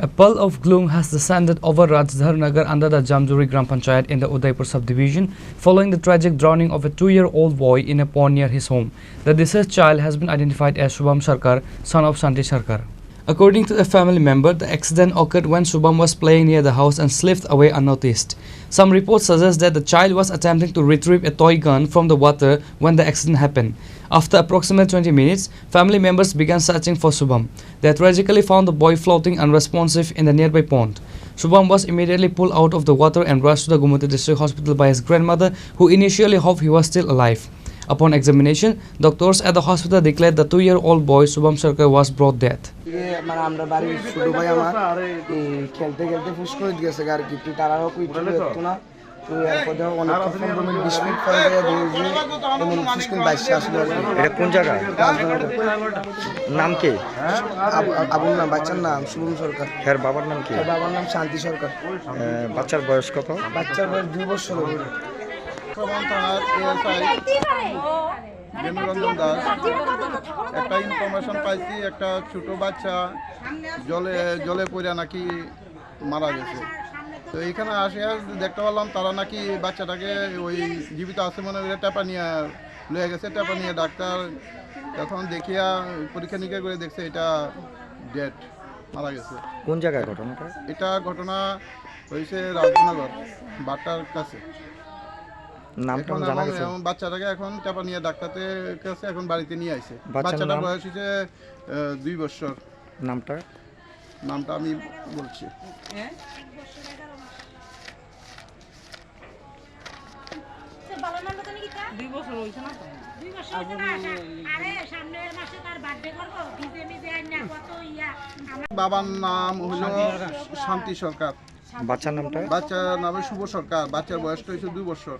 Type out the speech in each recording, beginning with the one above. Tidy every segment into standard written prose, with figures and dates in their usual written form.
A pall of gloom has descended over Rajdhar Nagar under the Jamjuri Gram Panchayat in the Udaipur subdivision following the tragic drowning of a 2-year-old boy in a pond near his home. The deceased child has been identified as Shubham Sarkar, son of Shanti Sarkar. According to a family member, the accident occurred when Shubham was playing near the house and slipped away unnoticed. Some reports suggest that the child was attempting to retrieve a toy gun from the water when the accident happened. After approximately 20 minutes, family members began searching for Shubham. They tragically found the boy floating unresponsive in the nearby pond. Shubham was immediately pulled out of the water and rushed to the Gumati district hospital by his grandmother, who initially hoped he was still alive. Upon examination, doctors at the hospital declared the 2-year-old boy Shubham Sarkar was brought dead. এটা কোন জায়গা? নাম কি? আবুর নাম, বাচ্চার নাম শুভম সরকার। এর বাবার নাম কি? বাবার নাম শান্তি সরকার। বাচ্চার বয়স কত? বাচ্চার বয়স 2 বছর। একটা ইনফরমেশন পাইছি, একটা ছোট বাচ্চা জলে পড়ে নাকি মারা গেছে। তো এইখানে আসে দেখতে পারলাম তারা নাকি বাচ্চাটাকে ওই জীবিত আছে মনে করে টেপা নিয়ে লয়ে গেছে। টেপা নিয়ে ডাক্তার তখন দেখিয়া পরীক্ষা নিরীক্ষা করে দেখছে এটা ডেড, মারা গেছে। কোন জায়গায় ঘটনাটা? এটা ঘটনা হয়েছে রাজধানগর বাটার কাছে। নামটা জানা গেছে? বাচ্চাটাকে এখন টেপা নিয়ে ডাক্তারের কাছে এখন বাড়িতে নিয়ে আসে। বাচ্চাটার বয়স হচ্ছে 2 বছর। নামটা আমি বলছি। বাবার নাম হলো শান্তি সরকার। বাচ্চার নামটা? বাচ্চার নাম শুভ সরকার। বাচ্চার বয়সটা হচ্ছে 2 বছর।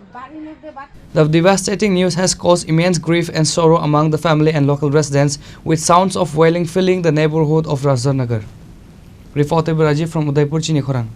The devastating news has caused immense grief and sorrow among the family and local residents, with sounds of wailing filling the neighborhood of Rajdhar Nagar. Reported by Rajiv from Udaipur, Chini, Khorang.